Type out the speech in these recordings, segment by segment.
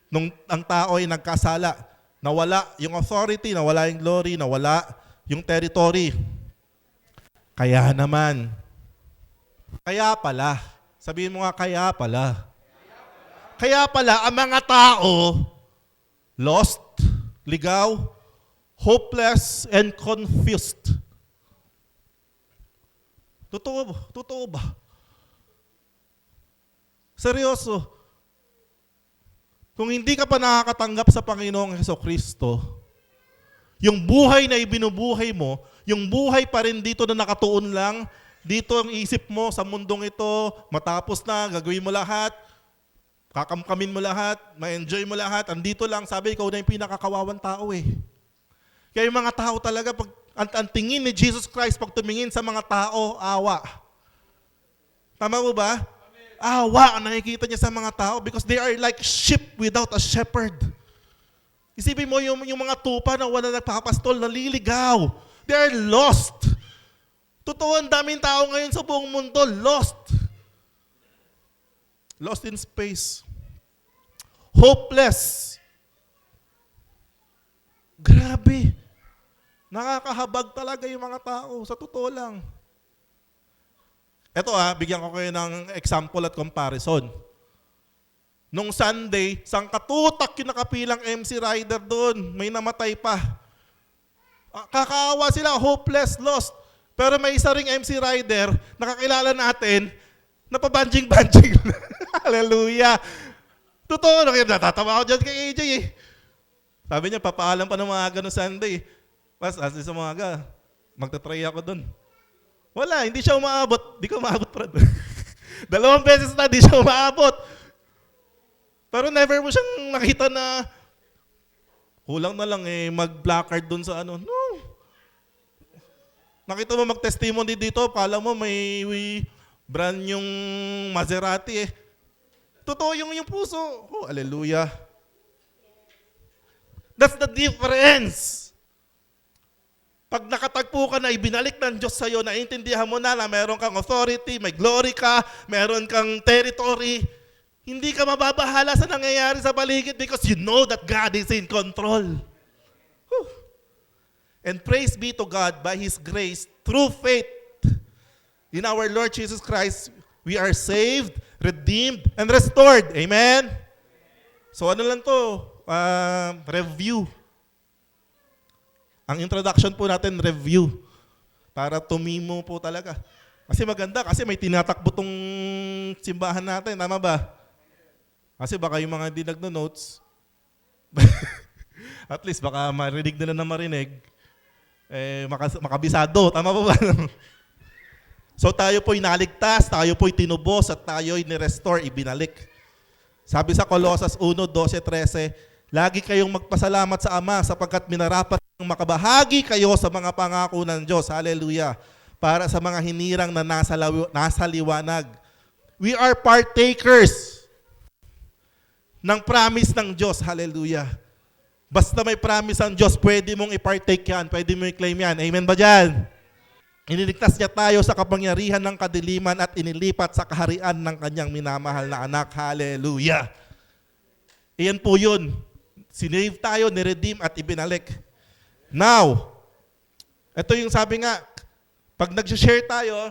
Nung ang tao ay nagkasala, nawala yung authority, nawala yung glory, nawala yung territory. Kaya naman, kaya pala, sabihin mo nga kaya pala. Kaya pala, ang mga tao, lost, ligaw, hopeless, and confused. Totoo ba? Seryoso. Kung hindi ka pa nakakatanggap sa Panginoong Hesukristo, yung buhay na ibinubuhay mo, yung buhay pa rin dito na nakatuon lang, dito ang isip mo sa mundong ito, matapos na, gagawin mo lahat, kakamkamin mo lahat, ma-enjoy mo lahat, andito lang, sabi, ikaw na yung pinakakawawang tao eh. Kaya yung mga tao talaga, pag ang tingin ni Jesus Christ, pag tumingin sa mga tao, awa. Tama mo ba? Awa ang nakikita niya sa mga tao because they are like sheep without a shepherd. Isipin mo yung mga tupa na wala nagpapastol, naliligaw. They are lost. Totoo, ang daming tao ngayon sa buong mundo, lost. Lost in space. Hopeless. Grabe. Nakakahabag talaga yung mga tao. Sa totoo lang. Ito bigyan ko kayo ng example at comparison. Nung Sunday, sangkatutak yung nakapilang MC rider doon. May namatay pa. Kakaawa sila, hopeless, lost. Pero may isa ring MC rider, nakakilala natin, napabanjing-banjing. Hallelujah. Totoo, natatawa ako dyan kay AJ eh. Sabi niya, papaalam pa ng mga no Sunday. Pas, as sa mga magta-try ako doon. Wala, hindi siya umaabot. Di ko umaabot pa rin. 2 beses na, di siya umaabot. Pero never mo siyang nakita na kulang na lang mag-placard doon sa No. Nakita mo mag-testimony dito, pala mo may brand yung Maserati eh. Totoo yung puso. Oh, hallelujah. That's the difference. Pag nakatagpo ka na, ibinalik ng Diyos sa'yo, naiintindihan mo na meron kang authority, may glory ka, meron kang territory, hindi ka mababahala sa nangyayari sa paligid because you know that God is in control. Whew. And praise be to God by His grace, through faith in our Lord Jesus Christ, we are saved, redeemed, and restored. Amen? So ano lang to? Review. Ang introduction po natin, review. Para tumimo po talaga. Kasi maganda, kasi may tinatakbo tong simbahan natin. Tama ba? Kasi baka yung mga hindi nagno-notes, at least baka marinig nila na marinig, makabisado. Tama ba ba? So tayo po'y naligtas, tayo po'y tinubos, at tayo'y nirestore, ibinalik. Sabi sa Colosas 1:12-13, lagi kayong magpasalamat sa Ama sapagkat minarapat ng makabahagi kayo sa mga pangako ng Diyos. Hallelujah. Para sa mga hinirang na nasa liwanag. We are partakers ng promise ng Diyos. Hallelujah. Basta may promise ang Diyos, pwede mong i-partake yan, pwede mong i-claim yan. Amen ba dyan? Iniligtas niya tayo sa kapangyarihan ng kadiliman at inilipat sa kaharian ng kanyang minamahal na anak. Hallelujah. Iyan po yun. Sinave tayo, niredeem at ibinalik. Now, ito yung sabi nga, pag nag-share tayo,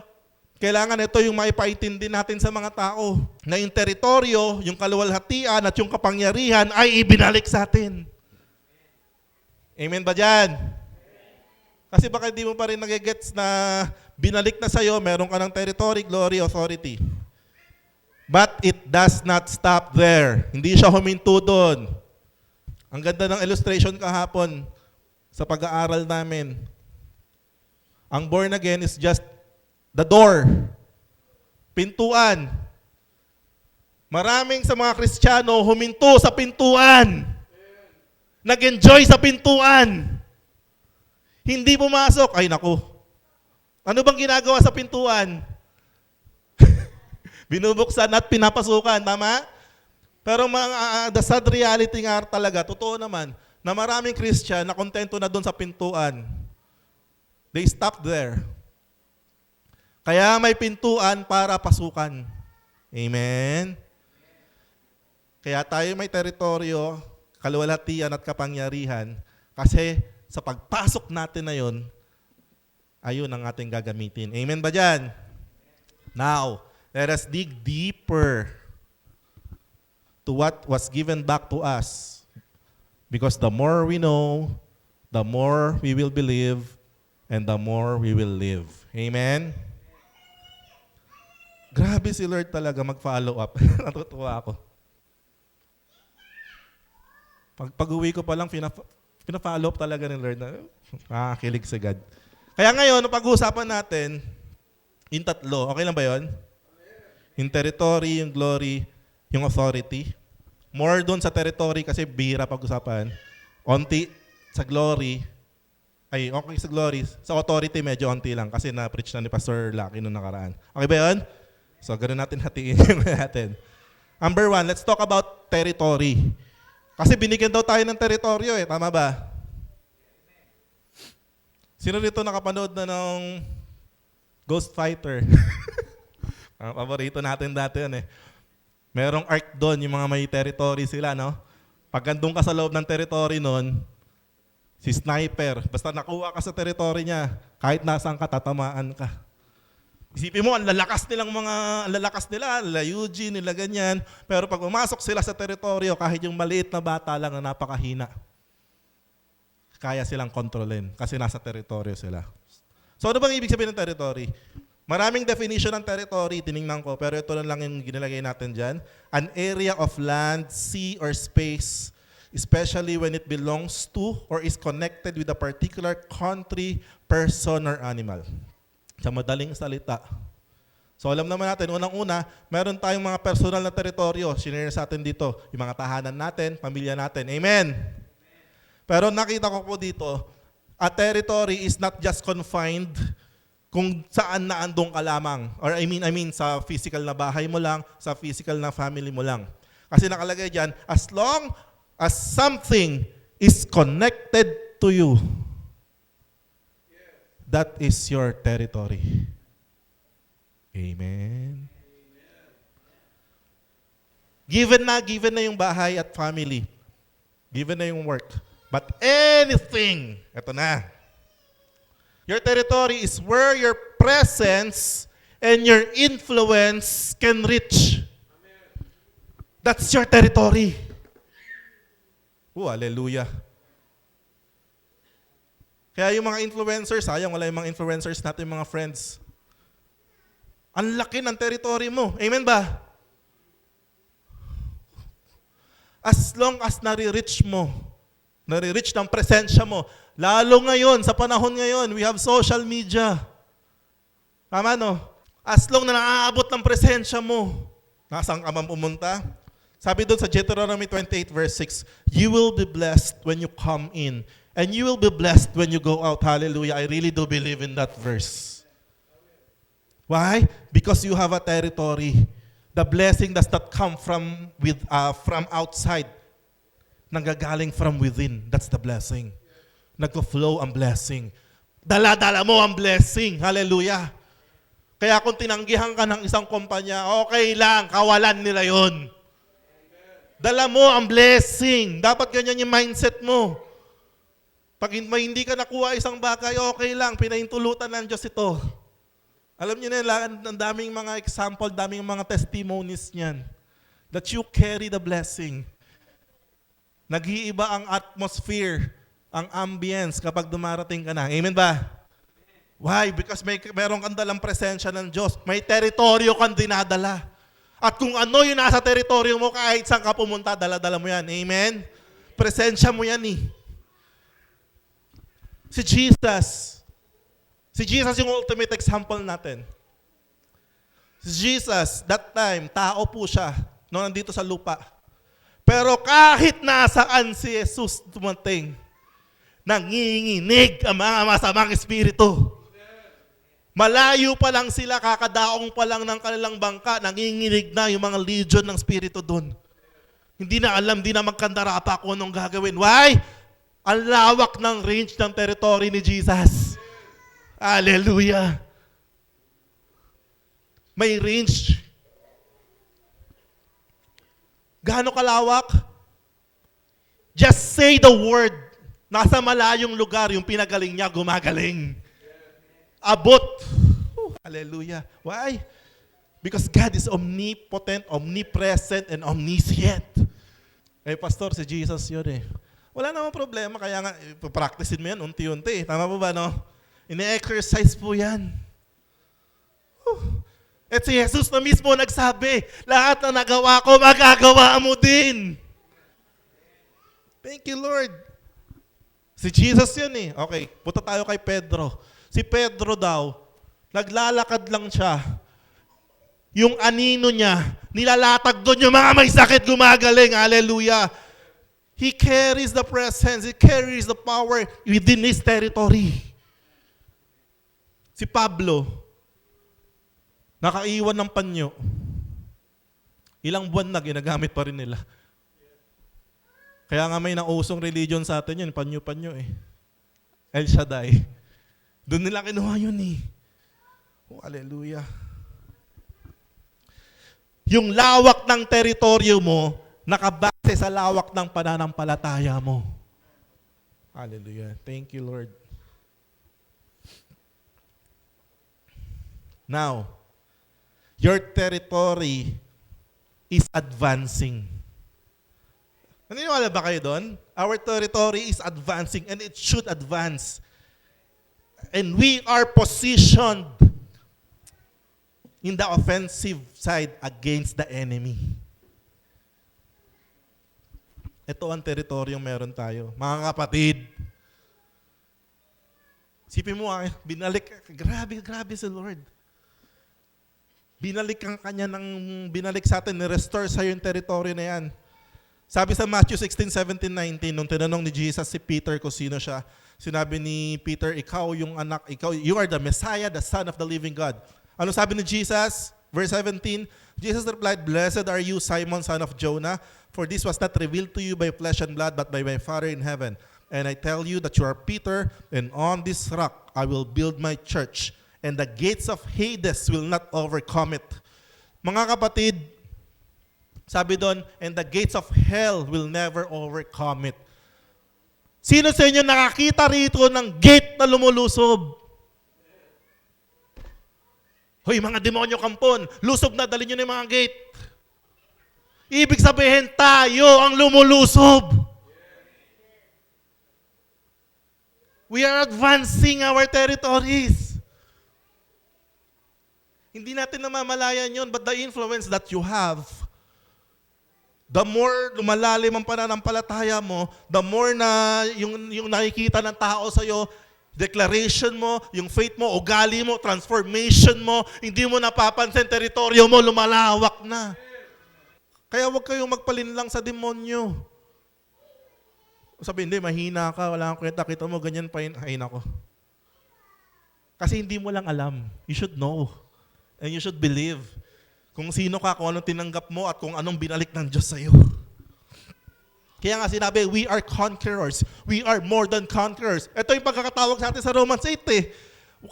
kailangan ito yung maipaintindi natin sa mga tao na yung teritoryo, yung kaluwalhatian at yung kapangyarihan ay ibinalik sa atin. Amen ba dyan? Kasi baka hindi mo pa rin nagigets na binalik na sa'yo, meron ka ng territory, glory, authority. But it does not stop there. Hindi siya huminto doon. Ang ganda ng illustration kahapon sa pag-aaral namin. Ang born again is just the door. Pintuan. Maraming sa mga Kristiyano huminto sa pintuan. Nag-enjoy sa pintuan. Hindi pumasok. Ay naku. Ano bang ginagawa sa pintuan? Binubuksan at pinapasukan. Tama? Pero the sad reality nga talaga, totoo naman, na maraming Christian na kontento na doon sa pintuan. They stop there. Kaya may pintuan para pasukan. Amen? Kaya tayo may teritoryo, kaluwalhatian at kapangyarihan kasi sa pagpasok natin na yun, ayun ang ating gagamitin. Amen ba dyan? Now, let us dig deeper to what was given back to us. Because the more we know, the more we will believe, and the more we will live. Amen? Grabe si Lord talaga mag-follow up. Natutuwa ako. Pag-uwi ko pa lang, pina-follow up talaga ni Lord. Kilig si God. Kaya ngayon, pag-uusapan natin, yung tatlo. Okay lang ba yon? Yung territory, yung glory, yung authority. More doon sa territory kasi bihira pag-usapan. Onti sa glory. Okay sa glory. Sa authority, medyo onti lang kasi na-preach na ni Pastor Lucky noong nakaraan. Okay ba yun? So, ganoon natin hatiin yung natin. Number 1, let's talk about territory. Kasi binigyan daw tayo ng teritoryo tama ba? Sino dito nakapanood na ng Ghost Fighter? Ang paborito natin dati yan Merong arc doon, yung mga may territory sila, no? Pag andun ka sa loob ng territory nun, si sniper, basta nakuha ka sa territory niya, kahit nasaan ka, tatamaan ka. Isipin mo, ang lalakas nila, nila Eugene, nila ganyan. Pero pag umasok sila sa teritoryo, kahit yung maliit na bata lang na napakahina, kaya silang kontrolin kasi nasa teritoryo sila. So ano bang ibig sabihin ng territory? Maraming definition ng territory, tinignan ko, pero ito lang yung ginilagay natin dyan. An area of land, sea, or space, especially when it belongs to or is connected with a particular country, person, or animal. Sa madaling salita. So alam naman natin, unang-una, meron tayong mga personal na teritoryo. Sinare sa atin dito, yung mga tahanan natin, pamilya natin. Amen? Pero nakita ko po dito, a territory is not just confined kung saan na andong ka lamang. Or I mean sa physical na bahay mo lang, sa physical na family mo lang. Kasi nakalagay dyan, as long as something is connected to you, that is your territory. Amen. Given na yung bahay at family. Given na yung work. But anything, eto na. Your territory is where your presence and your influence can reach. That's your territory. Hallelujah. Kaya yung mga influencers, sayang wala yung mga influencers natin, mga friends. Ang laki ng territory mo. Amen ba? As long as nare-reach mo, nare-reach ng presensya mo, lalo ngayon, sa panahon ngayon, we have social media. Tama no? As long na naaabot ng presensya mo, nasaan ka man pumunta? Sabi doon sa Deuteronomy 28 verse 6, you will be blessed when you come in, and you will be blessed when you go out. Hallelujah. I really do believe in that verse. Why? Because you have a territory. The blessing does not come from outside. Nanggagaling from within. That's the blessing. Nagko-flow ang blessing. Dala-dala mo ang blessing. Hallelujah. Kaya kung tinanggihan ka ng isang kumpanya, okay lang, kawalan nila yon. Dala mo ang blessing. Dapat ganyan yung mindset mo. Pag hindi ka nakuha isang bagay, okay lang, pinahintulutan ng Diyos ito. Alam niyo na, ang daming mga example, daming mga testimonies niyan. That you carry the blessing. Nag-iiba ang atmosphere, ang ambience kapag dumarating ka na. Amen ba? Why? Because meron kang dalang presensya ng Diyos. May teritoryo kang dinadala. At kung ano yung nasa teritoryo mo, kahit saan ka pumunta, dala-dala mo yan. Amen? Presensya mo yan Si Jesus yung ultimate example natin. Si Jesus, that time, tao po siya, nung nandito sa lupa. Pero kahit nasaan si Jesus dumating, nanginginig ang mga masamang espiritu. Malayo pa lang sila, kakadaong pa lang ng kanilang bangka, nanginginig na yung mga legion ng espiritu doon. Hindi na alam, hindi na magkandara pa kung anong gagawin. Why? Ang lawak ng range ng territory ni Jesus. Hallelujah. May range. Gaano kalawak? Just say the word. Nasa malayong lugar, yung pinagaling niya, gumagaling. Abot. Hallelujah. Why? Because God is omnipotent, omnipresent, and omniscient. Eh, pastor, si Jesus yun eh. Wala namang problema, kaya nga, practicein mo yan unti-unti. Tama po ba, no? Ine-exercise po yan. At si Jesus na mismo nagsabi, lahat na nagawa ko, magagawa mo din. Thank you, Lord. Si Jesus yun eh. Okay, punta tayo kay Pedro. Si Pedro daw, naglalakad lang siya. Yung anino niya, nilalatag doon yung mga may sakit gumagaling. Hallelujah. He carries the presence. He carries the power within his territory. Si Pablo, nakaiwan ng panyo. Ilang buwan na ginagamit pa rin nila. Kaya nga may nausong religion sa atin yun, panyo-panyo eh. El Shaddai. Doon nila kinuha yun eh. Oh, hallelujah. Yung lawak ng teritoryo mo, nakabase sa lawak ng pananampalataya mo. Hallelujah. Thank you, Lord. Now, your territory is advancing. Naniniwala ba kayo doon? Our territory is advancing and it should advance. And we are positioned in the offensive side against the enemy. Ito ang teritoryong meron tayo. Mga kapatid, sipin mo, binalik, grabe si Lord. Binalik ang kanya binalik sa atin, ni-restore sa yung territory na yan. Sabi sa Matthew 16:17-19, nung tinanong ni Jesus si Peter kung sino siya, sinabi ni Peter, ikaw yung anak, you are the Messiah, the Son of the living God. Ano sabi ni Jesus? Verse 17, Jesus replied, blessed are you, Simon, son of Jonah, for this was not revealed to you by flesh and blood, but by my Father in heaven. And I tell you that you are Peter, and on this rock I will build my church, and the gates of Hades will not overcome it. Mga kapatid, sabi doon, and the gates of hell will never overcome it. Sino sa inyo nakakita rito ng gate na lumulusob? Hoy, mga demonyo kampon, lusob na, dali nyo na yung mga gate. Ibig sabihin, tayo ang lumulusob. We are advancing our territories. Hindi natin namamalayan yun, but the influence that you have, the more lumalalim ang pananampalataya mo, the more na yung nakikita ng tao sa'yo, declaration mo, yung faith mo, ugali mo, transformation mo, hindi mo napapansin, teritoryo mo, lumalawak na. Kaya huwag kayong magpalinlang sa demonyo. Sabi, hindi, mahina ka, wala kang kwenta, kita mo, ganyan pa yun, ay nako. Kasi hindi mo lang alam. You should know. And you should believe. Kung sino ka, kung anong tinanggap mo, at kung anong binalik ng Diyos sa'yo. Kaya nga sinabi, we are conquerors. We are more than conquerors. Ito yung pagkakatawag sa atin sa Romans 8 eh.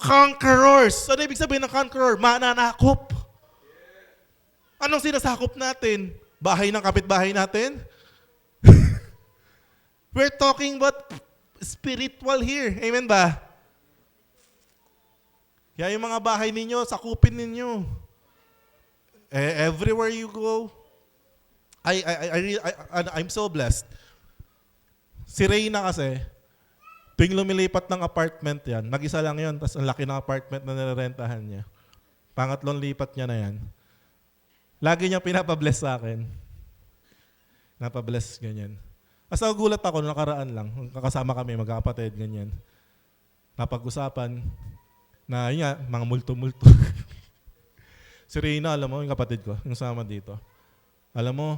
Conquerors. Ano ibig sabihin ng conqueror? Mananakop. Anong sinasakop natin? Bahay ng kapitbahay natin? We're talking about spiritual here. Amen ba? Kaya yung mga bahay ninyo, sakupin ninyo. Everywhere you go, I'm so blessed. Si Reyna kasi, tuwing lumilipat ng apartment yan, mag-isa lang yun, tapos ang laki ng apartment na nirerentahan niya. Pangatlong lipat niya na yan. Lagi niya pinapabless sa akin. Napabless, ganyan. As nagugulat ako, nakaraan lang, kakasama kami, magkakapatid, ganyan. Napag-usapan na, yun nga, mga multo-multo. Si Reyna, alam mo, yung kapatid ko, yung sama dito. Alam mo,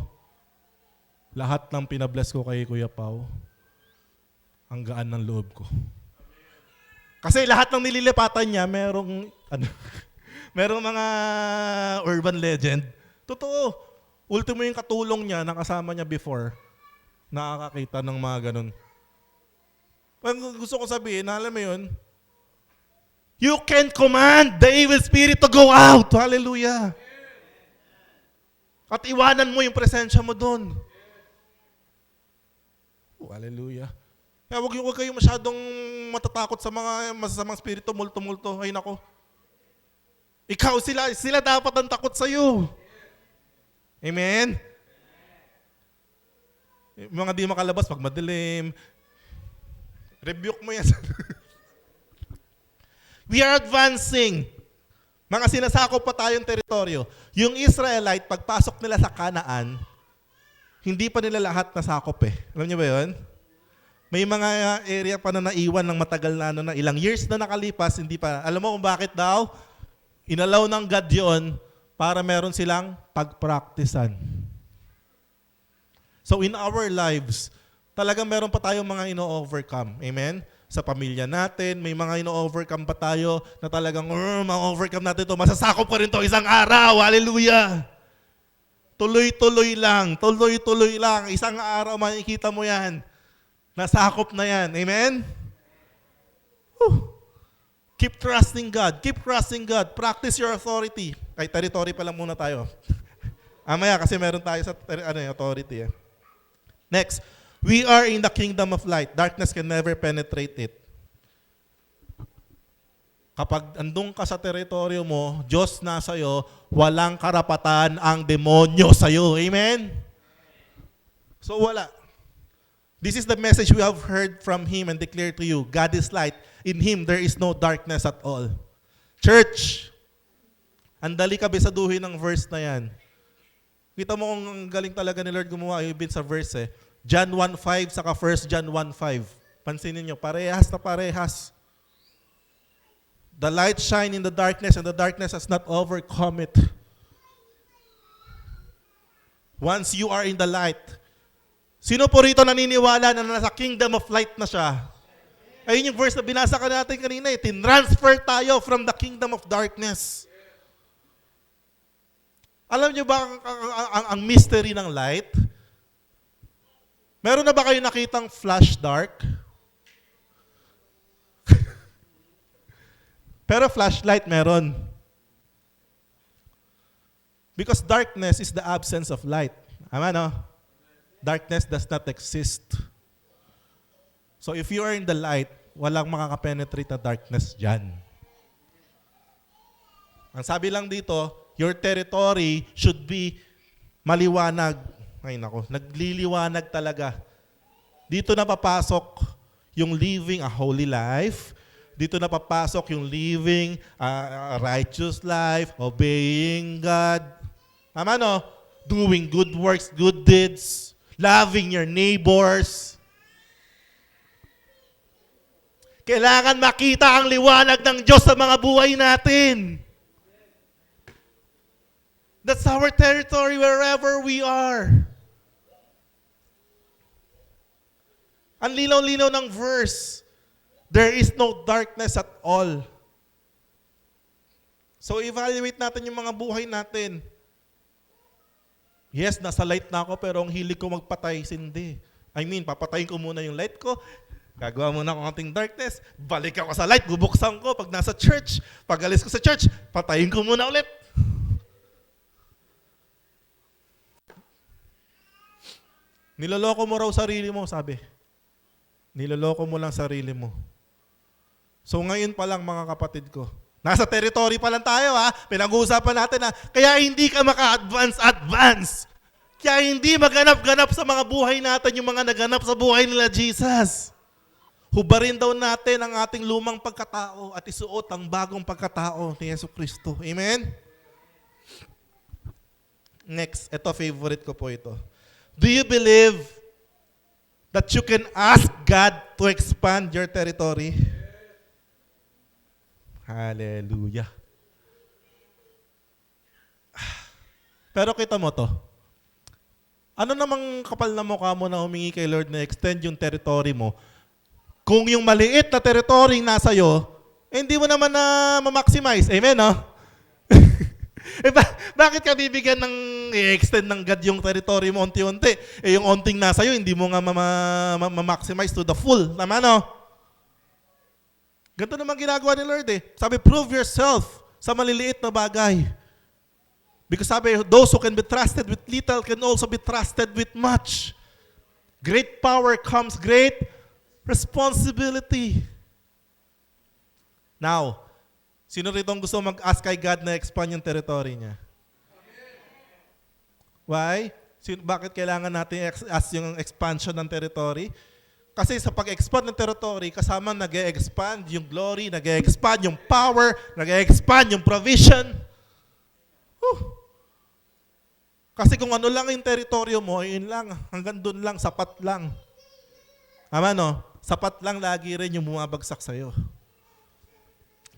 lahat ng pinabless ko kay Kuya Pao, ang gaan ng loob ko. Kasi lahat ng nililipatan niya, merong mga urban legend. Totoo. Ultimo yung katulong niya, nakasama niya before, nakakakita ng mga ganun. Pag gusto ko sabihin, alam mo yun, you can command the evil spirit to go out. Hallelujah. At iwanan mo yung presensya mo doon. Oh, hallelujah. Kaya huwag kayo masyadong matatakot sa mga masasamang spirito, multo-multo. Ay nako. Ikaw, sila dapat ang takot sa'yo. Amen? Mga di makalabas pag madilim, rebuke mo yan. We are advancing. Mga sinasakop pa tayong teritoryo. Yung Israelite, pagpasok nila sa Kanaan, hindi pa nila lahat nasakop eh. Alam niyo ba yun? May mga area pa na naiwan ng matagal na na ilang years na nakalipas, hindi pa. Alam mo kung bakit daw? Inalaw ng God yun para meron silang pagpraktisan. So in our lives, talagang meron pa tayong mga ino-overcome. Amen? Sa pamilya natin, may mga ino-overcome pa tayo na talagang, ma-overcome natin ito. Masasakop pa rin ito isang araw. Hallelujah! Tuloy-tuloy lang. Tuloy-tuloy lang. Isang araw makikita mo yan. Nasakop na yan. Amen? Whew. Keep trusting God. Keep trusting God. Practice your authority. Ay, territory pa lang muna tayo. Amaya kasi meron tayo sa authority. Next. We are in the kingdom of light. Darkness can never penetrate it. Kapag andun ka sa teritoryo mo, Diyos nasa iyo, walang karapatan ang demonyo sa iyo. Amen? So wala. This is the message we have heard from Him and declare to you. God is light. In Him, there is no darkness at all. Church, andali kabisaduhin ng verse na yan. Kita mo kung ang galing talaga ni Lord gumawa, even sa verse John 1:5 saka 1 John 1:5. Pansinin niyo, parehas na parehas. The light shine in the darkness and the darkness has not overcome it. Once you are in the light, sino po rito naniniwala na nasa kingdom of light na siya? Ayun yung verse na binasa ka natin kanina. Tinransfer tayo from the kingdom of darkness. Alam niyo ba ang mystery ng light? Meron na ba kayo nakitang flash dark? Pero flashlight meron. Because darkness is the absence of light. Ama no? Darkness does not exist. So if you are in the light, walang makakapenetrate na darkness dyan. Ang sabi lang dito, your territory should be maliwanag. Ay nako, nagliliwanag talaga. Dito na papasok yung living a holy life. Dito na papasok yung living a righteous life, obeying God. Tama no? Doing good works, good deeds, loving your neighbors. Kailangan makita ang liwanag ng Diyos sa mga buhay natin. That's our territory wherever we are. Ang linaw-linaw ng verse. There is no darkness at all. So evaluate natin yung mga buhay natin. Yes, nasa light na ako pero ang hilig ko magpatay, hindi. Papatayin ko muna yung light ko. Gagawa muna ako ng ating darkness. Balik ako sa light, bubuksan ko pag nasa church. Pag alis ko sa church, patayin ko muna ulit. Niloloko mo raw sarili mo, sabi. Niloloko mo lang sarili mo. So ngayon pa lang mga kapatid ko, nasa territory pa lang tayo pinag-uusapan natin kaya hindi ka maka-advance. Kaya hindi maganap-ganap sa mga buhay natin yung mga naganap sa buhay nila Jesus. Hubarin daw natin ang ating lumang pagkatao at isuot ang bagong pagkatao ni Yesu Cristo. Amen? Next, ito favorite ko po ito. Do you believe that you can ask God to expand your territory? Hallelujah. Pero kita mo to. Ano namang kapal na mukha mo na humingi kay Lord na extend yung territory mo? Kung yung maliit na territory nasa iyo, hindi mo naman na ma-maximize. Amen, no? Bakit ka bibigyan ng i-extend ng God yung territory mo unti-unti? Yung onting nasa iyo, hindi mo nga ma-maximize to the full. Tama, no? Ganito naman ginagawa ni Lord Sabi, prove yourself sa maliliit na bagay. Because sabi, those who can be trusted with little can also be trusted with much. Great power comes great responsibility. Now, sino rito ang gusto mag-ask kay God na expand yung territory niya? Why? Bakit kailangan natin ask yung expansion ng territory? Kasi sa pag-expand ng territory, kasama nag-e-expand yung glory, nag-e-expand yung power, nag-e-expand yung provision. Kasi kung ano lang yung teritoryo mo, yun lang, hanggang dun lang, sapat lang. Tama no? Sapat lang lagi rin yung bumabagsak sa'yo.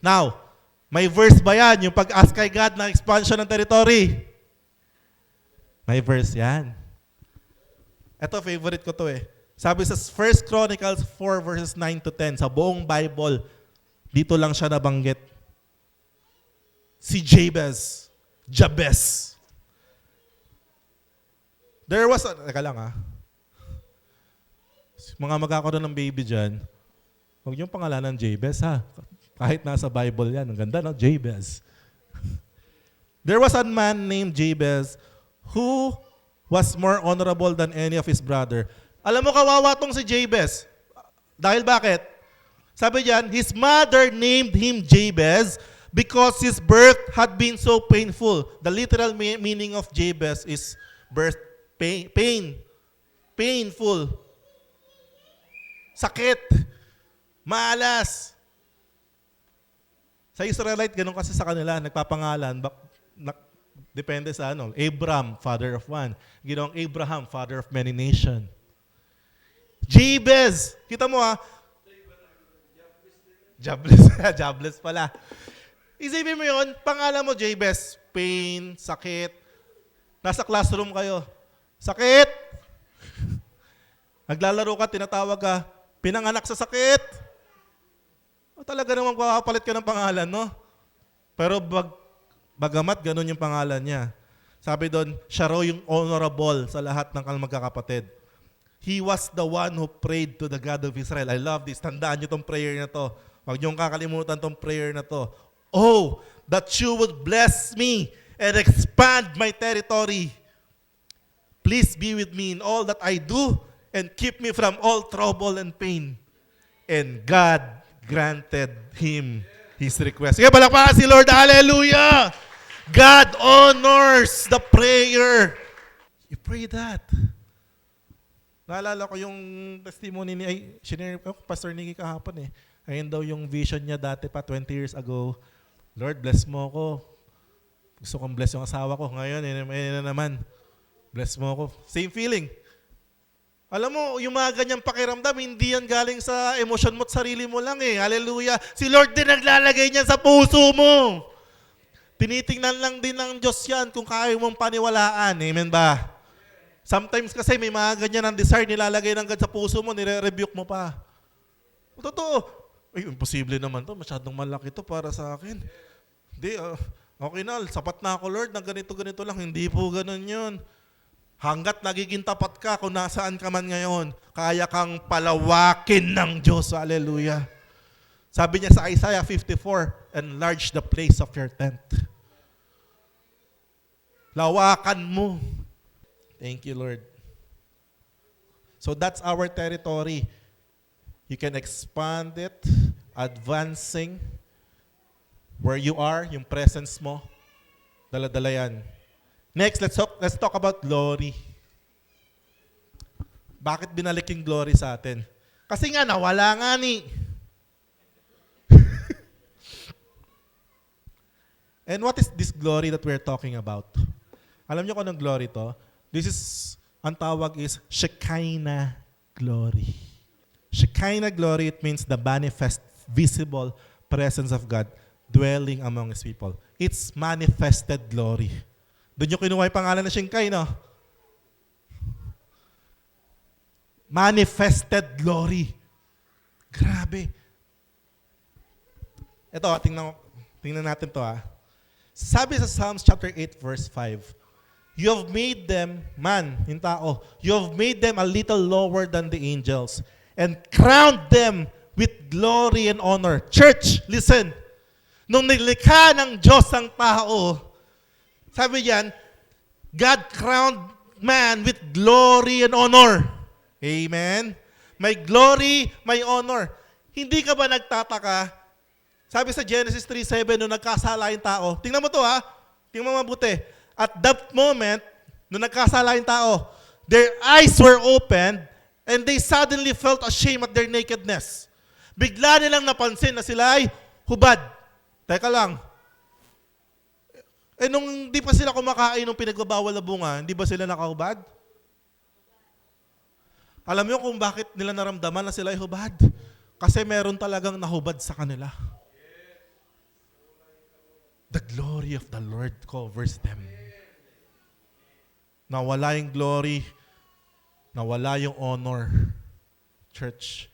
Now, may verse ba yan? Yung pag-ask kay God na expansion ng territory? May verse yan. Ito, favorite ko to eh. Sabi sa 1 Chronicles 4 verses 9 to 10, sa buong Bible, dito lang siya nabanggit. Si Jabez. There was teka lang ha. Mga magkakaroon ng baby dyan, huwag niyong pangalanan Jabez ha. Kahit nasa Bible yan. Ang ganda no? Jabez. There was a man named Jabez who was more honorable than any of his brother. Alam mo kawawa tong si Jabez. Dahil bakit? Sabi diyan, his mother named him Jabez because his birth had been so painful. The literal meaning of Jabez is birth pain. Painful. Sakit. Malas. Sa Israelite, ganun kasi sa kanila, nagpapangalan, depende sa ano, Abram, father of one. Ginawang Abraham, father of many nations. Jabez. Kita mo ha? Jobless pala. Isipin mo yun, pangalan mo Jabez. Pain, sakit. Nasa classroom kayo. Sakit. Naglalaro ka, tinatawag ka, pinanganak sa sakit. O talaga namang papalit ka ng pangalan, no? Pero bagamat ganun yung pangalan niya. Sabi doon, siya raw yung honorable sa lahat ng magkakapatid. He was the one who prayed to the God of Israel. I love this. Tandaan niyo tong prayer na to. Huwag niyong kakalimutan tong prayer na to. Oh, that you would bless me and expand my territory. Please be with me in all that I do and keep me from all trouble and pain. And God granted him his request. Sige, palakpakan si Lord. Hallelujah! God honors the prayer. You pray that. Naalala ko yung testimony ni shinare ko, Pastor Nicky kahapon eh. Ayun daw yung vision niya dati pa, 20 years ago. Lord, bless mo ako. Gusto kong bless yung asawa ko. Ngayon, yun na naman. Bless mo ako. Same feeling. Alam mo, yung mga ganyang pakiramdam, hindi yan galing sa emosyon mo at sarili mo lang eh. Hallelujah. Si Lord din naglalagay niyan sa puso mo. Tinitingnan lang din ng Diyos yan kung kaya mong paniwalaan. Amen ba? Sometimes kasi may mga ganyan ang desire, nilalagay ng God sa puso mo, nire-rebuke mo pa. Totoo. Ay, imposible naman to. Masyadong malaki to para sa akin. Hindi, okay na. Sapat na ako, Lord, na ganito-ganito lang. Hindi po ganun yun. Hanggat nagiging tapat ka kung nasaan ka man ngayon, kaya kang palawakin ng Diyos. Hallelujah. Sabi niya sa Isaiah 54, enlarge the place of your tent. Lawakan mo. Thank you, Lord. So that's our territory. You can expand it, advancing where you are, yung presence mo. Dala-dala yan. Next, let's talk about glory. Bakit binalik yung glory sa atin? Kasi nga, nawala nga ni. And what is this glory that we're talking about? Alam niyo kung anong glory to? This is, ang tawag is Shekinah glory. Shekinah glory, it means the manifest, visible presence of God dwelling among His people. It's manifested glory. Doon yung kinuha yung pangalan na Shekinah, no? Manifested glory. Grabe. Ito, tingnan natin to ha. Sabi sa Psalms chapter 8 verse 5, you have made them, man, yung tao, you have made them a little lower than the angels and crowned them with glory and honor. Church, listen. Nung nilikha ng Diyos ang tao, Sabi diyan, God crowned man with glory and honor. Amen? May glory, may honor. Hindi ka ba nagtataka? Sabi sa Genesis 3:7, nung nagkasala yung tao, tingnan mo to ha, tingnan mo mabuti. At that moment, nung nagkasala yung tao, their eyes were opened and they suddenly felt ashamed at their nakedness. Bigla nilang napansin na sila ay hubad. Teka lang. Nung di pa sila kumakain ng pinagbabawal na bunga, hindi ba sila nakahubad? Alam niyo kung bakit nila naramdaman na sila ay hubad? Kasi meron talagang nahubad sa kanila. The glory of the Lord covers them. Nawala yung glory, nawala yung honor. Church,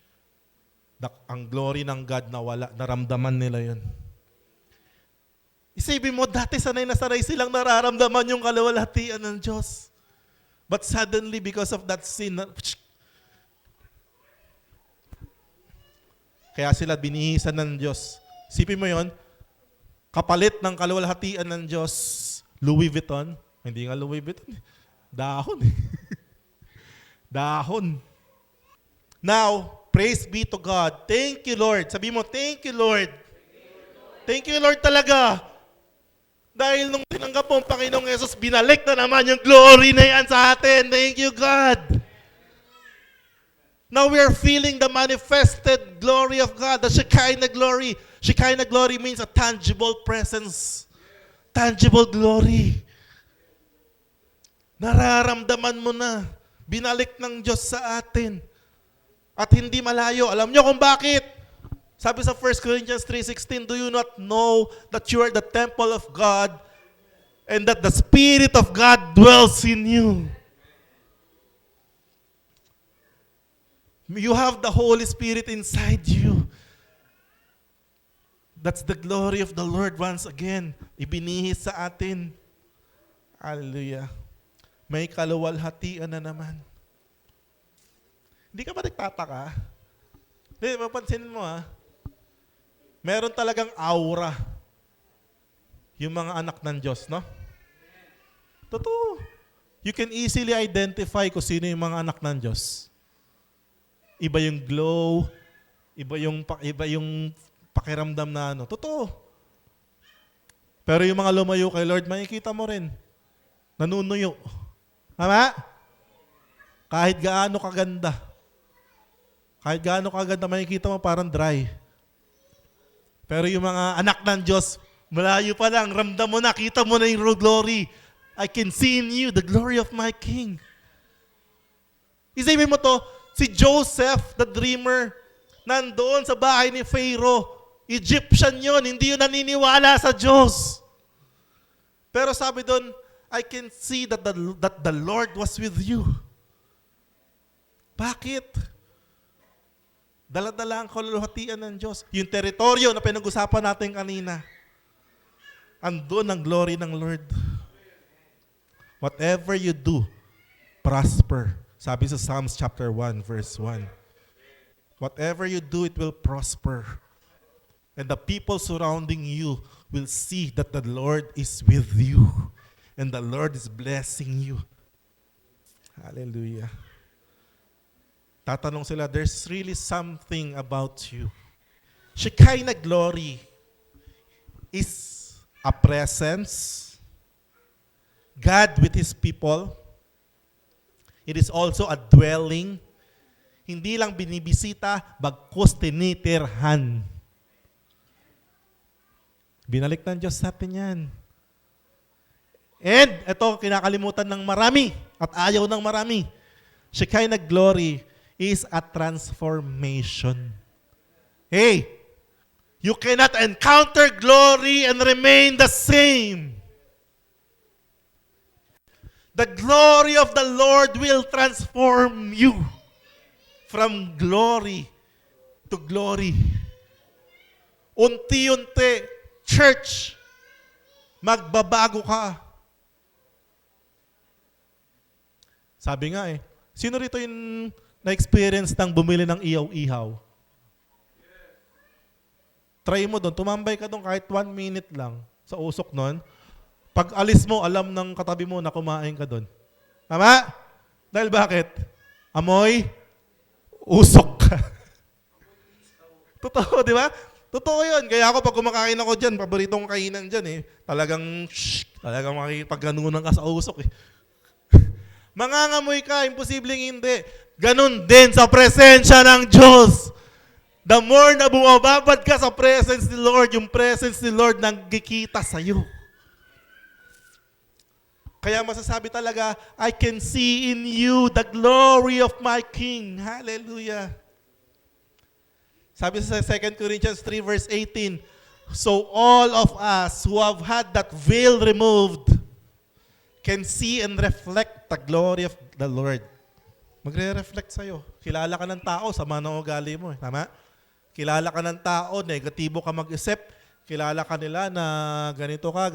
ang glory ng God nawala, naramdaman nila yun. Isipin mo, dati sanay na sanay silang nararamdaman yung kaluwalhatian ng Diyos. But suddenly, because of that sin, kaya sila binihisan ng Diyos. Isipin mo yon, kapalit ng kaluwalhatian ng Diyos, Louis Vuitton. Hindi nga Louis Vuitton. Dahon. Dahon. Now, praise be to God. Thank you, Lord. Sabi mo, thank you, Lord. Thank you, Lord talaga. Dahil nung tinanggap mo ang Panginoong Yesus, binalik na naman yung glory na yan sa atin. Thank you, God. Now we are feeling the manifested glory of God, the Shekinah glory. Shekinah glory means a tangible presence. Tangible glory. Nararamdaman mo na. Binalik ng Diyos sa atin. At hindi malayo. Alam niyo kung bakit? Sabi sa 1 Corinthians 3:16, do you not know that you are the temple of God and that the Spirit of God dwells in you? You have the Holy Spirit inside you. That's the glory of the Lord once again. Ibinihis sa atin. Hallelujah. May kaluwalhatian na naman. Hindi ka ba nagtataka? Hindi, mapansinin mo ha. Meron talagang aura yung mga anak ng Diyos, no? Totoo. You can easily identify kung sino yung mga anak ng Diyos. Iba yung glow, iba yung pakiramdam na ano. Totoo. Pero yung mga lumayo kay Lord, makikita mo rin. Nanunuyo. Tama? Kahit gaano kaganda. Kahit gaano kaganda, makikita mo parang dry. Pero yung mga anak ng Diyos, malayo pa lang, ramdam mo na, kita mo na yung glory. I can see in you the glory of my King. Isipin mo to, si Joseph, the dreamer, nandoon sa bahay ni Pharaoh. Egyptian yon, hindi yun naniniwala sa Diyos. Pero sabi doon, I can see that the Lord was with you. Bakit? Dala-dala ang kaluwalhatian ng Diyos. Yung teritoryo na pinag-usapan natin kanina. Andun ang glory ng Lord. Whatever you do, prosper. Sabi sa Psalms chapter 1, verse 1. Whatever you do, it will prosper. And the people surrounding you will see that the Lord is with you. And the Lord is blessing you. Hallelujah. Tatanong sila, there's really something about you. Shekinah glory is a presence, God with His people. It is also a dwelling. Hindi lang binibisita, bagkus tinitirhan. Binalik ng Diyos sa atin yan. And ito, kinakalimutan ng marami at ayaw ng marami. Shekinah glory is a transformation. Hey, you cannot encounter glory and remain the same. The glory of the Lord will transform you from glory to glory. Unti-unti, church, magbabago ka. Sabi nga sino rito yung na-experience ng bumili ng ihaw-ihaw? Try mo doon, tumambay ka doon kahit 1 minute lang sa usok nun. Pag alis mo, alam ng katabi mo na kumain ka doon. Tama? Dahil bakit? Amoy, usok ka. Totoo, di ba? Totoo yun. Kaya ako pag kumakain ako dyan, paboritong kainan dyan eh. Talagang makikipagganunan ka sa usok eh. Mangangamoy ka, imposibleng hindi. Ganun din sa presensya ng Diyos. The more na bumababad ka sa presence ni Lord, yung presence ni Lord nagkikita sa'yo. Kaya masasabi talaga, I can see in you the glory of my King. Hallelujah. Sabi sa 2 Corinthians 3 verse 18, so all of us who have had that veil removed can see and reflect the glory of the Lord. Magre-reflect sa'yo. Kilala ka ng tao, sama ng ugali mo. Tama? Kilala ka ng tao, negatibo ka mag-isip. Kilala ka nila na ganito ka.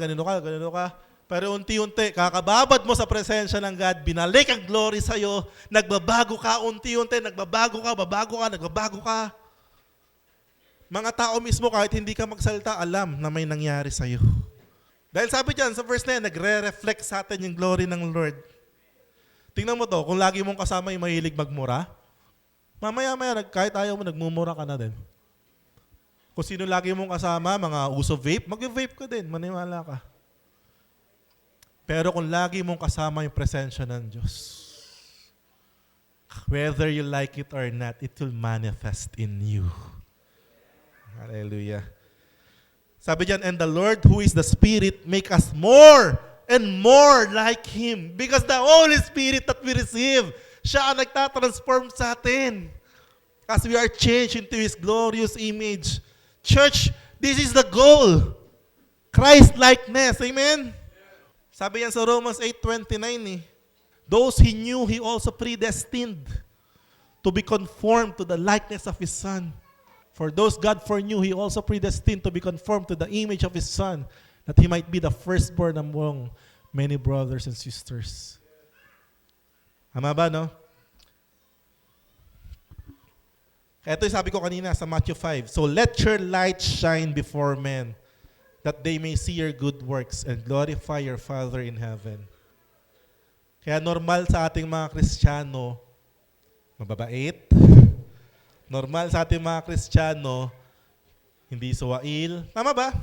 Pero unti-unti, kakababad mo sa presensya ng God, binalik ang glory sa'yo, nagbabago ka, unti-unti, nagbabago ka. Mga tao mismo, kahit hindi ka magsalita, alam na may nangyari sa'yo. Dahil sabi dyan, sa verse na yan, nagre-reflect sa atin yung glory ng Lord. Tingnan mo to, kung lagi mong kasama yung mahilig magmura, mamaya-maya, kahit ayaw mo, nagmumura ka na din. Kung sino lagi mong kasama, mga uso vape, mag-vape ka din, maniwala ka. Pero kung lagi mong kasama yung presensya ng Diyos, whether you like it or not, it will manifest in you. Hallelujah. Sabi diyan, and the Lord who is the Spirit make us more and more like Him. Because the Holy Spirit that we receive, siya ang nagtatransform sa atin. As we are changed into His glorious image. Church, this is the goal. Christ-likeness. Amen? Sabi yan sa Romans 8:29 eh. Those He knew, He also predestined to be conformed to the likeness of His Son. For those God foreknew, He also predestined to be conformed to the image of His Son, that He might be the firstborn among many brothers and sisters. Tama ba, no? Kaya ito yung sabi ko kanina sa Matthew 5. So let your light shine before men, that they may see your good works and glorify your Father in heaven. Kaya normal sa ating mga Kristiyano, mababait. Normal sa ating mga Kristiyano, hindi suwail. Tama ba?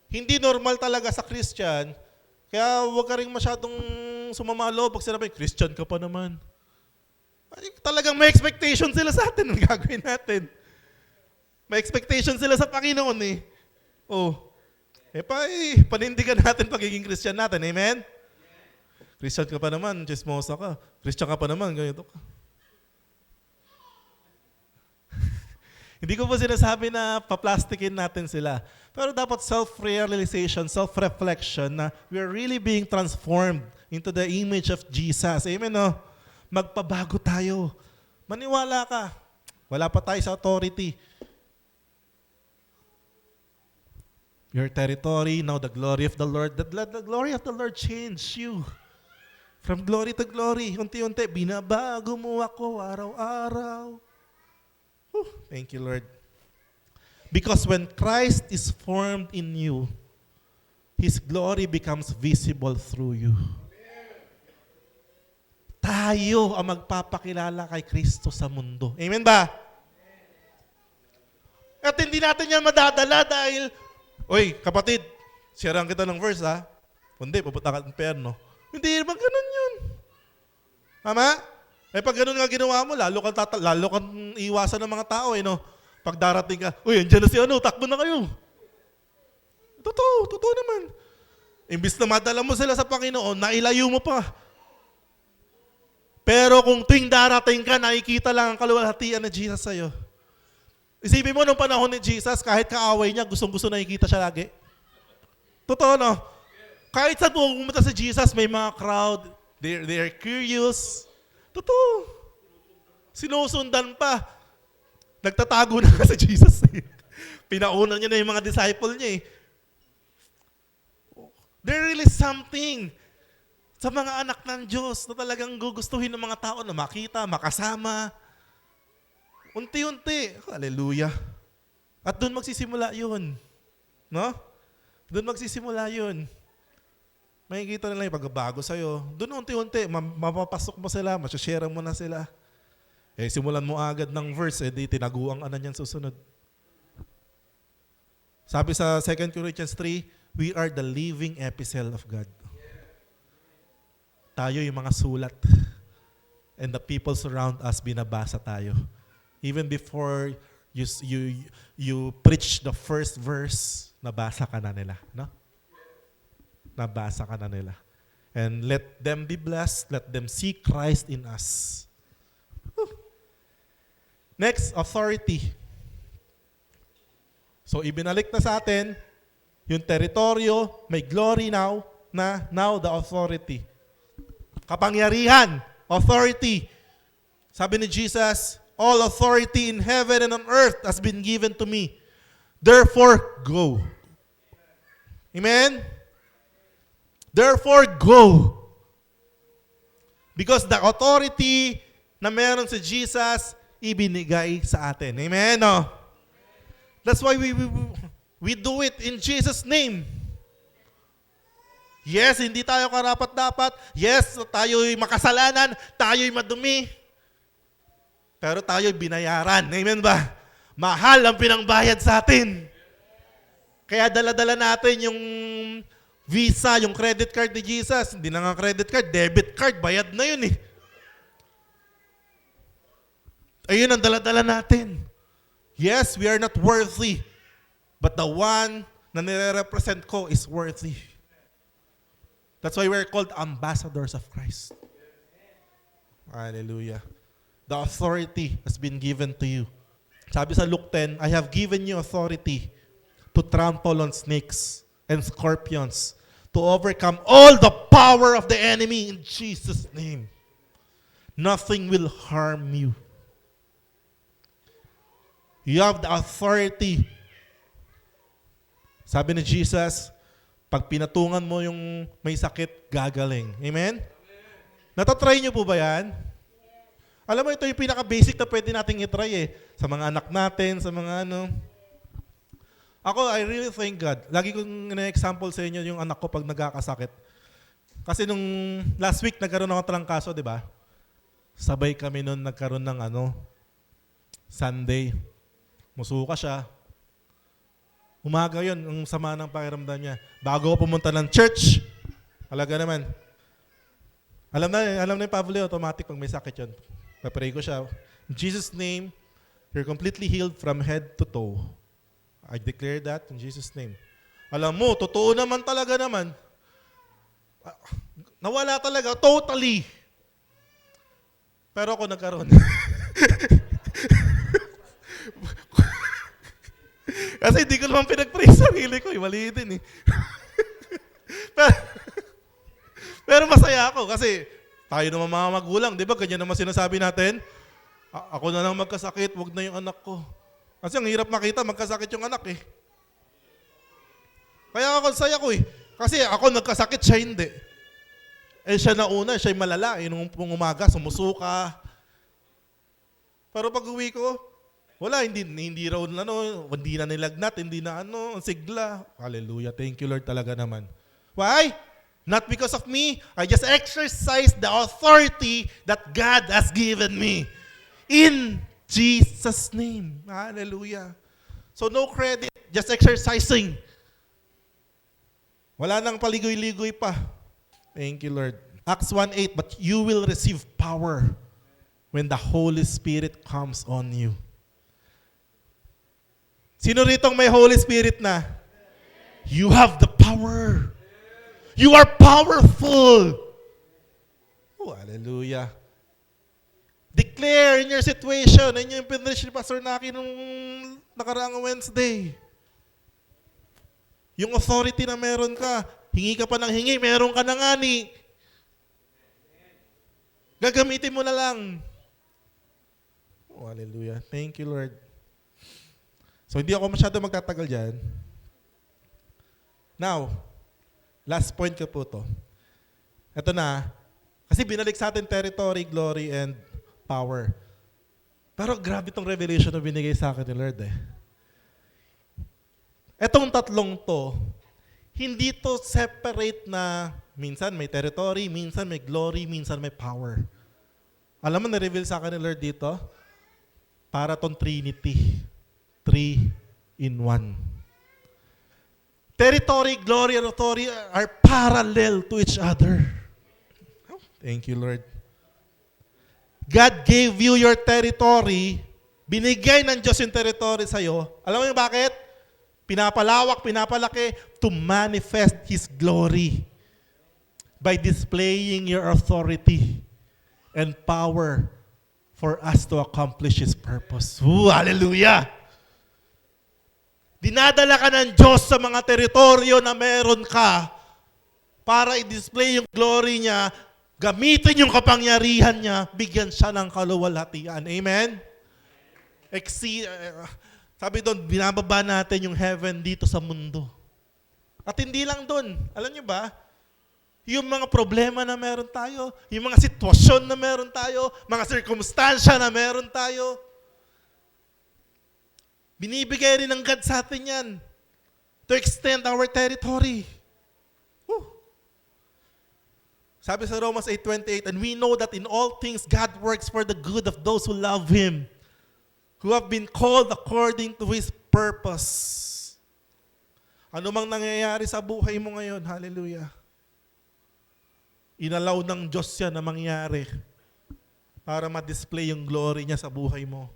Hindi normal talaga sa Christian, kaya huwag ka rin masyadong sumamalo pag sinabi, Christian ka pa naman. Ay, talagang may expectation sila sa atin ang gagawin natin. May expectation sila sa Panginoon eh. Oh. Panindigan natin pagiging Christian natin. Amen? Christian ka pa naman, chismosa ka. Christian ka pa naman, ganito ka. Hindi ko po sinasabi na paplastikin natin sila. Pero dapat self-realization, self-reflection na we're really being transformed into the image of Jesus. Amen, no? Magpabago tayo. Maniwala ka. Wala pa tayo sa authority. Your territory, now the glory of the Lord. The glory of the Lord changed you. From glory to glory. Unti-unti, binabago mo ako araw-araw. Thank you, Lord. Because when Christ is formed in you, His glory becomes visible through you. Tayo ang magpapakilala kay Kristo sa mundo. Amen ba? At hindi natin yan madadala dahil, oy, kapatid, sharean kita ng verse ha. Kundi, pupunta ka ng perno. Hindi naman ganun yun. Tama? Pag ganun nga ginawa mo, lalo kang iwasan ng mga tao no? Pag darating ka, uy, andyan na si takbo na kayo. Totoo naman. Imbis na madala mo sila sa Panginoon, nailayo mo pa. Pero kung tuwing darating ka, nakikita lang ang kaluwalhatian na Jesus sa'yo. Isipin mo nung panahon ni Jesus, kahit kaaway niya, gustong-gusto nakikita siya lagi. Totoo, no? Kahit saan pumunta si Jesus, may mga crowd, they're curious. Totoo. Sinusundan pa. Nagtatago na sa Jesus. Pinauna niya na yung mga disciple niya eh. There really something sa mga anak ng Diyos na talagang gugustuhin ng mga tao na makita, makasama. Unti-unti. Hallelujah. At doon magsisimula yun. No? Doon magsisimula yun. Makikita nila yung pagbabago sa'yo. Doon unti-unti, mapapasok mo sila, masyashare mo na sila. Simulan mo agad ng verse, di tinaguang ano niyan susunod. Sabi sa 2 Corinthians 3, we are the living epistle of God. Tayo yung mga sulat. And the people surround us, binabasa tayo. Even before you preach the first verse, nabasa ka na nila. No? Nabasa ka na nila. And let them be blessed. Let them see Christ in us. Whew. Next, authority. So, ibinalik na sa atin yung teritoryo, may glory now the authority. Kapangyarihan, authority. Sabi ni Jesus, all authority in heaven and on earth has been given to me. Therefore, go. Amen? Therefore, go. Because the authority na meron si Jesus, ibinigay sa atin. Amen? No? That's why we do it in Jesus' name. Yes, hindi tayo karapat-dapat. Yes, tayo'y makasalanan. Tayo'y madumi. Pero tayo'y binayaran. Amen ba? Mahal ang pinangbayad sa atin. Kaya dala-dala natin yung Visa, yung credit card ni Jesus. Hindi na nga credit card, debit card. Bayad na yun eh. Ayun ang dala-dala natin. Yes, we are not worthy. But the one na nire-represent ko is worthy. That's why we're called ambassadors of Christ. Hallelujah. The authority has been given to you. Sabi sa Luke 10, I have given you authority to trample on snakes and scorpions, to overcome all the power of the enemy in Jesus' name. Nothing will harm you. You have the authority. Sabi ni Jesus, pag pinatungan mo yung may sakit, gagaling. Amen? Natatry niyo po ba yan? Alam mo, ito yung pinaka-basic na pwede nating itry eh. Sa mga anak natin, sa mga ano. Ako, I really thank God. Lagi kong ina-example sa inyo yung anak ko pag nagkakasakit. Kasi nung last week, nagkaroon ako trangkaso, di ba? Sabay kami nun nagkaroon ng Sunday. Musuka siya. Umaga yun, ang sama ng pakiramdam niya. Bago ako pumunta ng church, alaga naman. Alam na yung Pablo, automatic pag may sakit yun. Papray ko siya. In Jesus' name, you're completely healed from head to toe. I declare that in Jesus' name. Alam mo, totoo naman talaga naman. Nawala talaga, totally. Pero ako nagkaroon. Kasi hindi ko naman pinag-pray sarili ko. Mali din eh. pero masaya ako kasi tayo naman mga magulang. Di ba ganyan naman sinasabi natin? Ako na lang magkasakit, wag na yung anak ko. Kasi ang hirap makita, magkasakit yung anak eh. Kaya ako saya ko eh. Kasi ako nagkasakit, siya hindi. Siya na una, siya'y malala. Nung umaga, sumusuka. Pero pag uwi ko, wala, hindi raw, hindi na nilagnat, hindi na sigla. Hallelujah. Thank you, Lord, talaga naman. Why? Not because of me. I just exercise the authority that God has given me. In Jesus' name. Hallelujah. So no credit, just exercising. Wala nang paligoy-ligoy pa. Thank you, Lord. Acts 1:8, but you will receive power when the Holy Spirit comes on you. Sino ritong may Holy Spirit na? You have the power. You are powerful. Oh, hallelujah. Declare in your situation. Yan yung pinrich ni Pastor Naki nung nakaraang Wednesday. Yung authority na meron ka, hingi ka pa ng hingi, meron ka na nga ni. Gagamitin mo na lang. Oh, hallelujah. Thank you, Lord. So, hindi ako masyado magtatagal dyan. Now, last point ko po to. Ito na, kasi binalik sa atin territory, glory, and power. Pero grabe itong revelation na binigay sa akin ni Lord eh. Etong tatlong to, Hindi to separate na minsan may territory, minsan may glory, minsan may power. Alam mo, na-reveal sa akin ni Lord dito, para tong Trinity. 3 in 1. Territory, glory, and authority are parallel to each other. Thank you, Lord. God gave you your territory. Binigay ng Diyos yung territory sa'yo. Alam mo yung bakit? Pinapalawak, pinapalaki to manifest His glory by displaying your authority and power for us to accomplish His purpose. Hallelujah! Dinadala ka ng Diyos sa mga teritoryo na meron ka para i-display yung glory niya, gamitin yung kapangyarihan niya, bigyan siya ng kaluwalhatian. Amen? Sabi doon, binababa natin yung heaven dito sa mundo. At hindi lang doon. Alam niyo ba? Yung mga problema na meron tayo, yung mga sitwasyon na meron tayo, mga sirkumstansya na meron tayo, binibigay rin ng God sa atin yan to extend our territory. Woo. Sabi sa Romans 8:28, and we know that in all things God works for the good of those who love Him, who have been called according to His purpose. Ano mang nangyayari sa buhay mo ngayon, hallelujah. Inalaw ng Diyos yan na mangyari para ma-display yung glory niya sa buhay mo.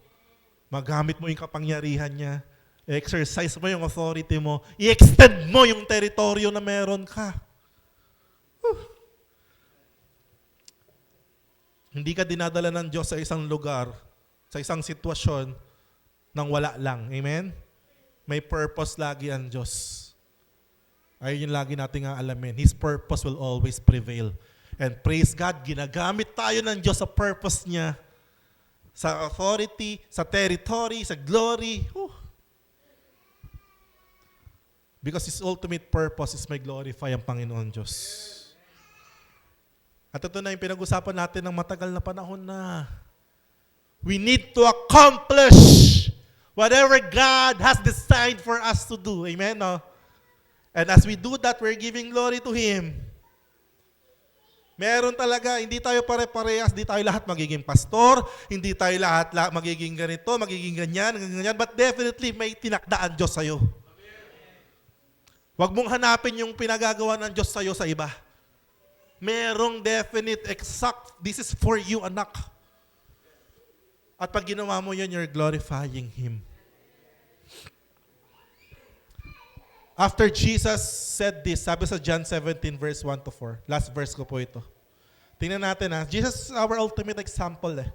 Magamit mo yung kapangyarihan niya. Exercise mo yung authority mo. I-extend mo yung teritoryo na meron ka. Hindi ka dinadala ng Diyos sa isang lugar, sa isang sitwasyon, nang wala lang. Amen? May purpose lagi ang Diyos. Ayun yung lagi natin nga alamin. His purpose will always prevail. And praise God, ginagamit tayo ng Diyos sa purpose niya. Sa authority, sa territory, sa glory. Because His ultimate purpose is may glorify ang Panginoon Diyos. At ito na yung pinag-usapan natin ng matagal na panahon na. We need to accomplish whatever God has designed for us to do. Amen? No? And as we do that, we're giving glory to Him. Meron talaga, hindi tayo pare-parehas, hindi tayo lahat magiging pastor, hindi tayo lahat magiging ganito, magiging ganyan, but definitely may tinakdaan Diyos sa'yo. Huwag mong hanapin yung pinagagawa ng Diyos sa'yo sa iba. Merong definite, exact, this is for you, anak. At pag ginawa mo yun, you're glorifying Him. After Jesus said this, sabi sa John 17 verse 1 to 4. Last verse ko po ito. Tingnan natin ha. Jesus is our ultimate example eh.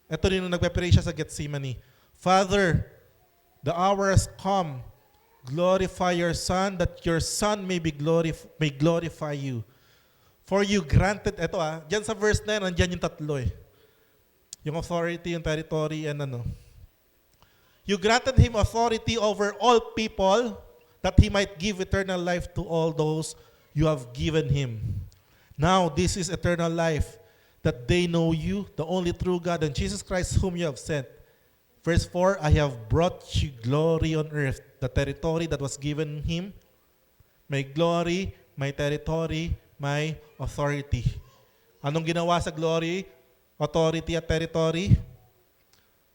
Ito rin nung nagpe-pray siya sa Gethsemane. Father, the hour has come. Glorify your Son, that your Son may glorify you. For you granted, ito dyan sa verse na yan, andyan yung tatlo eh. Yung authority, yung territory, and ano. You granted Him authority over all people, that He might give eternal life to all those you have given Him. Now, this is eternal life, that they know you, the only true God, and Jesus Christ whom you have sent. Verse 4, I have brought you glory on earth, the territory that was given Him. May glory, may territory, may authority. Anong ginawa sa glory, authority at territory?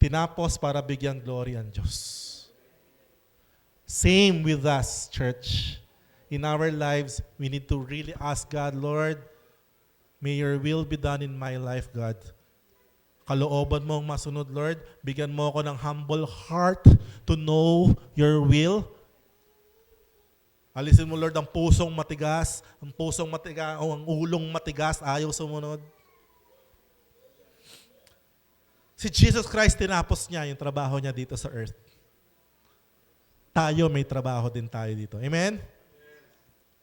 Tinapos para bigyang glory ang Diyos. Same with us, church. In our lives, we need to really ask God, Lord, may your will be done in my life, God. Kalooban mo ang masunod, Lord. Bigyan mo ako ng humble heart to know your will. Alisin mo, Lord, ang pusong matigas, o ang ulong matigas, ayaw sumunod. Si Jesus Christ, tinapos niya yung trabaho niya dito sa earth. Tayo, may trabaho din tayo dito. Amen?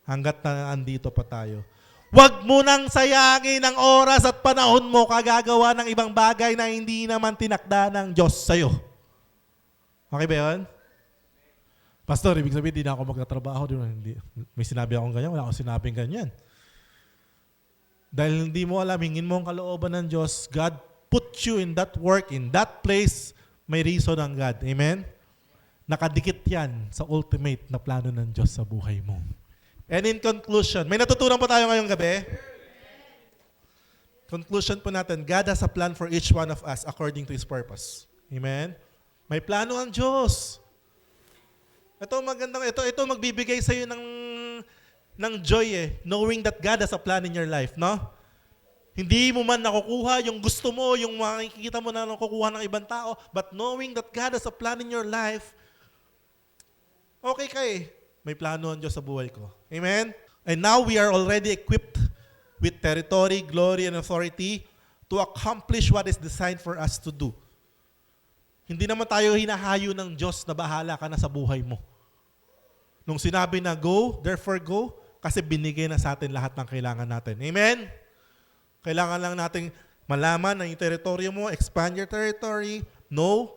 Hanggat na andito pa tayo. Huwag mo nang sayangin ang oras at panahon mo kagagawa ng ibang bagay na hindi naman tinakda ng Diyos sa'yo. Okay ba yun? Pastor, ibig sabihin, hindi na ako magtatrabaho. Hindi. May sinabi akong ganyan, wala akong sinabing ganyan. Dahil hindi mo alam, hingin mo ang kalooban ng Diyos, God put you in that work, in that place, may reason ang God. Amen? Nakadikit yan sa ultimate na plano ng Diyos sa buhay mo. And in conclusion, may natutunan po tayo ngayong gabi? Conclusion po natin, God has a plan for each one of us according to His purpose. Amen? May plano ang Diyos. Ito magandang, ito magbibigay sa iyo ng joy knowing that God has a plan in your life, no? Hindi mo man nakukuha yung gusto mo, yung makikita mo na nakukuha ng ibang tao, but knowing that God has a plan in your life, okay ka May plano ang Diyos sa buhay ko. Amen? And now we are already equipped with territory, glory, and authority to accomplish what is designed for us to do. Hindi naman tayo hinahayo ng Diyos na bahala ka na sa buhay mo. Nung sinabi na go, therefore go, kasi binigay na sa atin lahat ng kailangan natin. Amen? Kailangan lang nating malaman na yung territory mo, expand your territory, know,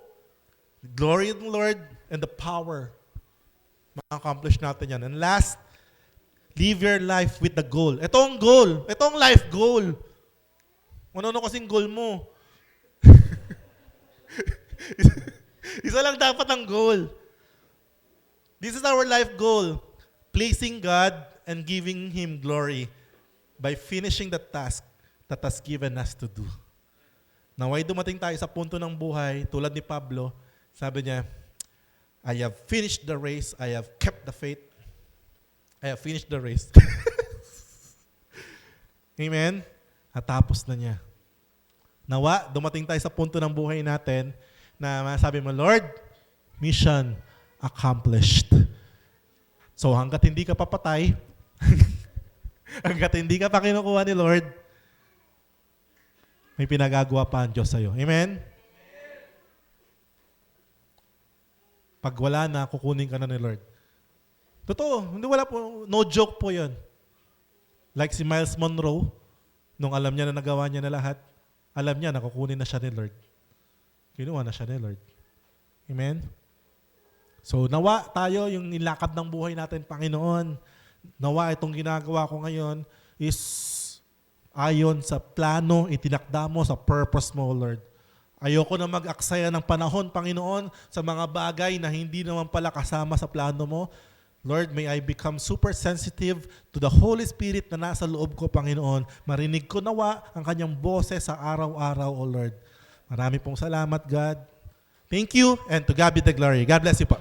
glory of the Lord, and the power. Ma-accomplish natin yan. And last, live your life with the goal. Ito ang goal. Ito ang life goal. Ano kasing goal mo? Isa lang dapat ang goal. This is our life goal. Pleasing God and giving Him glory by finishing the task that has given us to do. Naway dumating tayo sa punto ng buhay, tulad ni Pablo, sabi niya, I have finished the race, I have kept the faith, I have finished the race. Amen? At tapos na niya. Nawa, dumating tayo sa punto ng buhay natin na masabi mo, Lord, mission accomplished. So hanggat hindi ka papatay, hanggat hindi ka pa kinukuha ni Lord, may pinagagawa pa ang Diyos sa'yo. Amen? Pag wala na, kukunin ka na ni Lord. Totoo, hindi wala po, no joke po yun. Like si Miles Monroe, nung alam niya na nagawa niya na lahat, alam niya na kukunin na siya ni Lord. Kinuha na siya ni Lord. Amen? So nawa tayo, yung nilakad ng buhay natin, Panginoon, nawa itong ginagawa ko ngayon is ayon sa plano, itinakda mo, sa purpose mo, Lord. Ayoko na mag-aksaya ng panahon, Panginoon, sa mga bagay na hindi naman pala kasama sa plano mo. Lord, may I become super sensitive to the Holy Spirit na nasa loob ko, Panginoon. Marinig ko nawa ang kanyang boses sa araw-araw, O Lord. Marami pong salamat, God. Thank you, and to God be the glory. God bless you po.